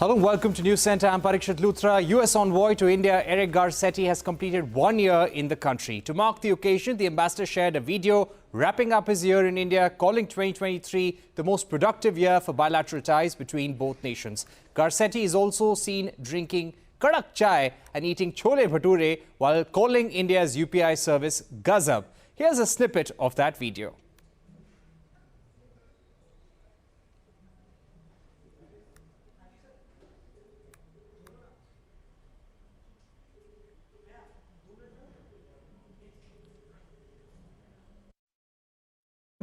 Hello and welcome to News Center. I'm Parikshit Luthra. U.S. Envoy to India, Garcetti, has completed 1 year in the country. To mark the occasion, the ambassador shared a video wrapping up his year in India, calling 2023 the most productive year for bilateral ties between both nations. Garcetti is also seen drinking kadak chai and eating chole bhature while calling India's UPI service Gazab. Here's a snippet of that video.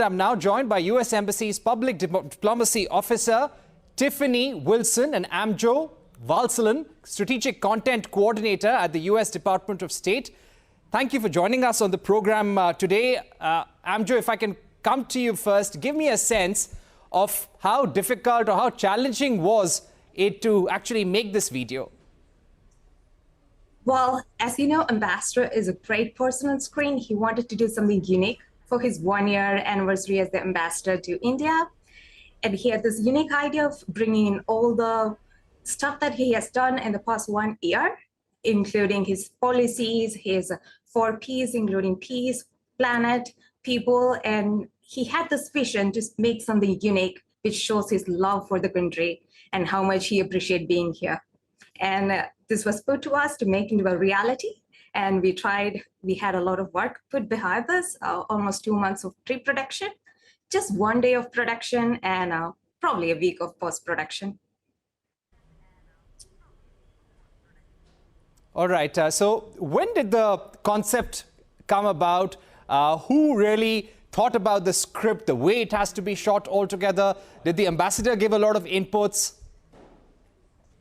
I'm now joined by U.S. Embassy's public diplomacy officer, Tiffany Wilson, and Amjo, Valsalan, strategic content coordinator at the U.S. Department of State. Thank you for joining us on the program today. Amjo, if I can come to you first, give me a sense of how difficult or how challenging was it to actually make this video? Well, as you know, Ambassador is a great person on screen. He wanted to do something unique for his 1 year anniversary as the ambassador to India. And he had this unique idea of bringing in all the stuff that he has done in the past 1 year, including his policies, his 4 Ps, including peace, planet, people. And he had this vision to make something unique, which shows his love for the country and how much he appreciates being here. And this was put to us to make into a reality. And we had a lot of work put behind this, almost 2 months of pre-production, just 1 day of production, and probably a week of post-production. All right. So when did the concept come about? Who really thought about the script, the way it has to be shot altogether? Did the ambassador give a lot of inputs?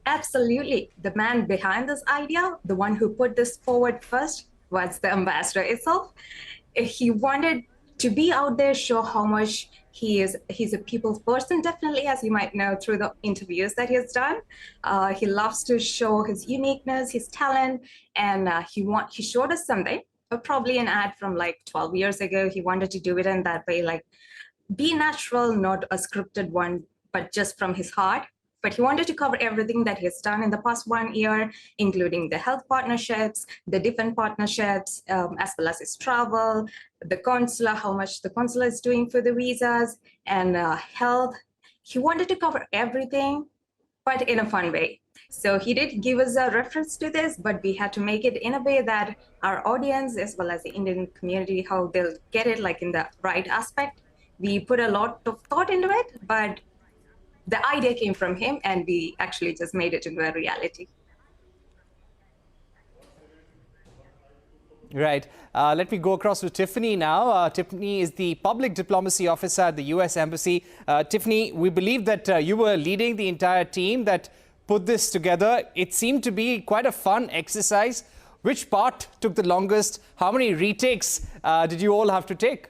Absolutely. The man behind this idea, the one who put this forward first, was the ambassador itself. He wanted to be out there, show how much he's a people's person, definitely, as you might know through the interviews that he has done. He loves to show his uniqueness, his talent, and he showed us something, probably an ad from like 12 years ago. He wanted to do it in that way, like be natural, not a scripted one, but just from his heart. But he wanted to cover everything that he has done in the past 1 year, including the health partnerships, the defense partnerships, as well as his travel, the consular, how much the consular is doing for the visas, and health. He wanted to cover everything, but in a fun way. So he did give us a reference to this, but we had to make it in a way that our audience, as well as the Indian community, how they'll get it like in the right aspect. We put a lot of thought into it, but the idea came from him, and we actually just made it into a reality. Right. Let me go across to Tiffany now. Tiffany is the public diplomacy officer at the U.S. Embassy. Tiffany, we believe that you were leading the entire team that put this together. It seemed to be quite a fun exercise. Which part took the longest? How many retakes did you all have to take?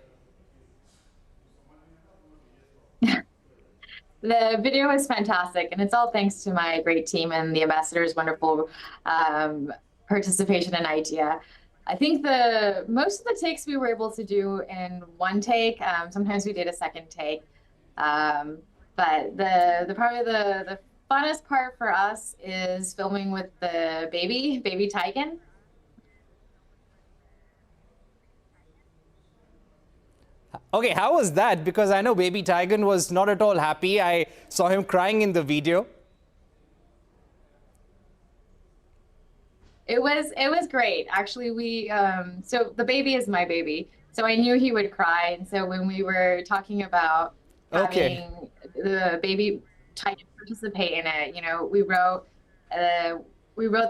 The video was fantastic, and it's all thanks to my great team and the ambassador's wonderful participation and idea. I think most of the takes we were able to do in 1 take. Sometimes we did a 2nd take, but probably the funnest part for us is filming with the baby Tigan. Okay, how was that? Because I know baby Tigan was not at all happy. I saw him crying in the video. It was great. Actually, so the baby is my baby. So I knew he would cry. And so when we were talking about having the baby Tigan participate in it, you know, we wrote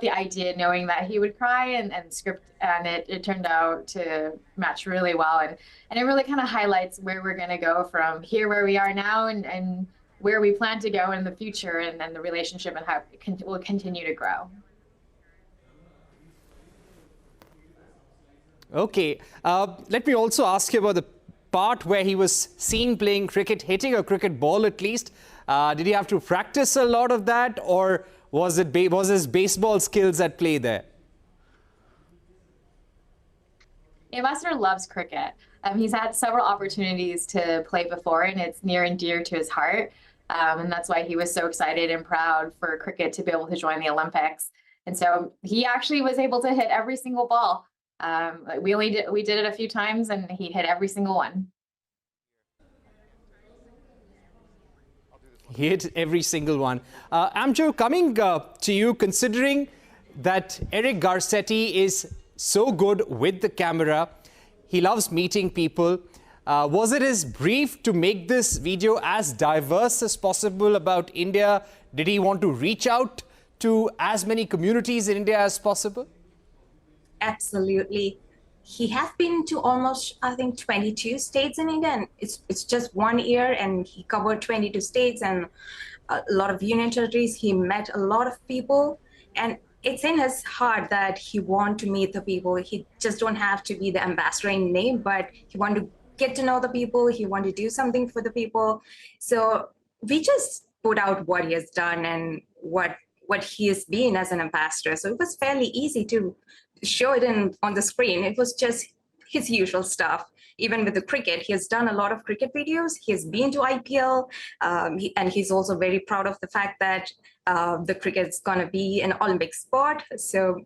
the idea knowing that he would cry, and script, and it turned out to match really well, and it really kind of highlights where we're going to go from here, where we are now, and where we plan to go in the future, and the relationship and how it will continue to grow. Okay, let me also ask you about the part where he was seen playing cricket, hitting a cricket ball at least. Did he have to practice a lot of that, or was his baseball skills at play there? The ambassador loves cricket. He's had several opportunities to play before, and it's near and dear to his heart. And that's why he was so excited and proud for cricket to be able to join the Olympics. And so he actually was able to hit every single ball. We did it a few times, and he hit every single one. He hit every single one. Amjo, coming to you, considering that Eric Garcetti is so good with the camera, he loves meeting people. Was it his brief to make this video as diverse as possible about India? Did he want to reach out to as many communities in India as possible? Absolutely. He has been to almost, I think, 22 states in India, and it's just 1 year, and he covered 22 states and a lot of union territories. He met a lot of people, and it's in his heart that he wants to meet the people. He just don't have to be the ambassador in name, but he wants to get to know the people. He wants to do something for the people. So we just put out what he has done and what he has been as an ambassador. So it was fairly easy to show it on the screen. It was just his usual stuff. Even with the cricket, he has done a lot of cricket videos. He has been to IPL, and he's also very proud of the fact that the cricket is going to be an Olympic sport. So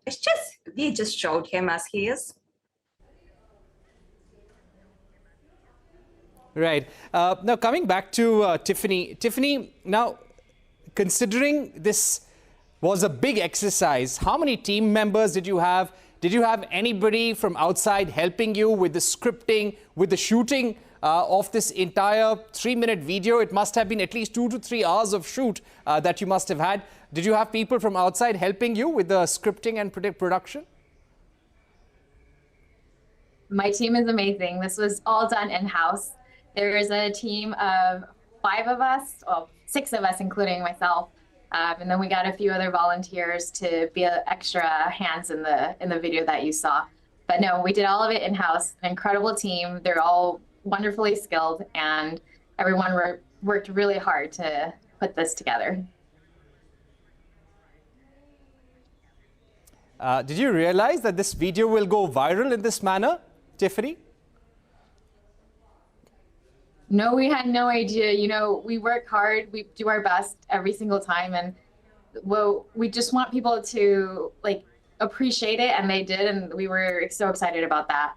we just showed him as he is. Right. Now, coming back to Tiffany. Tiffany, now, considering this was a big exercise, how many team members did you have? Did you have anybody from outside helping you with the scripting, with the shooting of this entire 3-minute video? It must have been at least 2 to 3 hours of shoot that you must have had. Did you have people from outside helping you with the scripting and production? My team is amazing. This was all done in-house. There is a team of 5 of us, well, 6 of us, including myself. And then we got a few other volunteers to be extra hands in the video that you saw. But no, we did all of it in-house. An incredible team. They're all wonderfully skilled, and everyone worked really hard to put this together. Did you realize that this video will go viral in this manner, Tiffany? No, we had no idea. You know, we work hard, we do our best every single time, and well, we just want people to appreciate it, and they did, and we were so excited about that.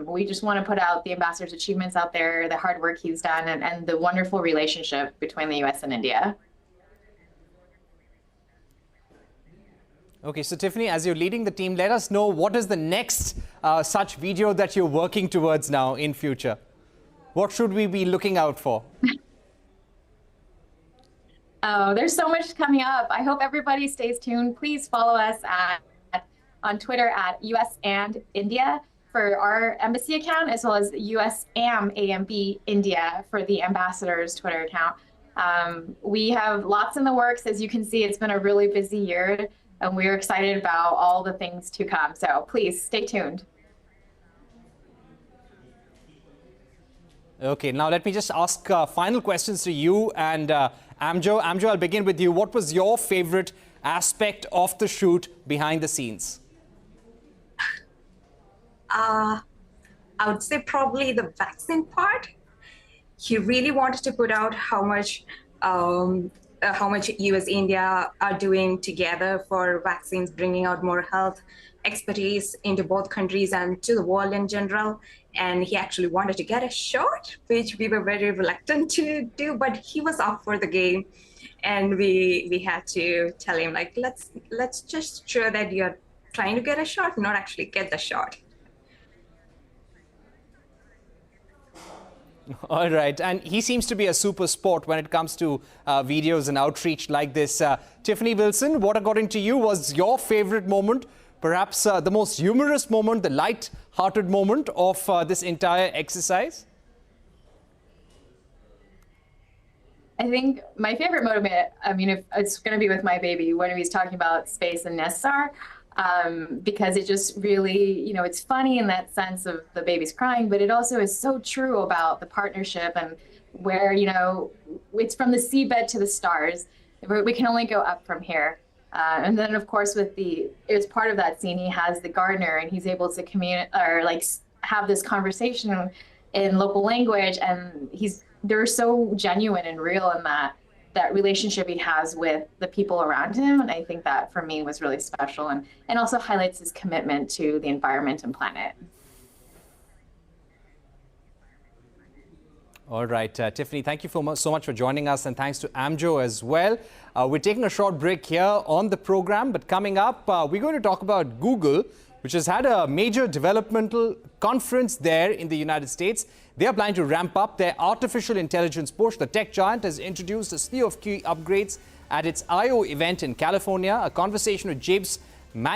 We just want to put out the ambassador's achievements out there, the hard work he's done, and the wonderful relationship between the US and India. Okay, so Tiffany, as you're leading the team, let us know what is the next such video that you're working towards now in future. What should we be looking out for? Oh, there's so much coming up. I hope everybody stays tuned. Please follow us on Twitter at US and India for our embassy account, as well as USAMB India for the ambassador's Twitter account. We have lots in the works. As you can see, it's been a really busy year, and we're excited about all the things to come. So please stay tuned. Okay, now let me just ask final questions to you and Amjo. Amjo, I'll begin with you. What was your favorite aspect of the shoot behind the scenes? I would say probably the vaccine part. He really wanted to put out how much US India are doing together for vaccines, bringing out more health expertise into both countries and to the world in general. And he actually wanted to get a shot, which we were very reluctant to do, but he was up for the game. And we had to tell him, like, let's just show that you're trying to get a shot, not actually get the shot. All right, and he seems to be a super sport when it comes to videos and outreach like this. Tiffany Wilson, what according to you was your favorite moment, perhaps the most humorous moment, the light-hearted moment of this entire exercise? I think my favorite moment, I mean, if it's going to be with my baby when he's talking about space and Nessar, because it just really, you know, it's funny in that sense of the baby's crying, but it also is so true about the partnership and where, you know, it's from the seabed to the stars. We can only go up from here. And then, of course, it's part of that scene, he has the gardener and he's able to communicate or like have this conversation in local language, and they're so genuine and real in that. that relationship he has with the people around him. And I think that for me was really special and also highlights his commitment to the environment and planet. All right, Tiffany, thank you so much for joining us, and thanks to Amjo as well. We're taking a short break here on the program, but coming up, we're going to talk about Google, which has had a major developmental conference there in the United States. They are planning to ramp up their artificial intelligence push. The tech giant has introduced a slew of key upgrades at its I/O event in California. A conversation with James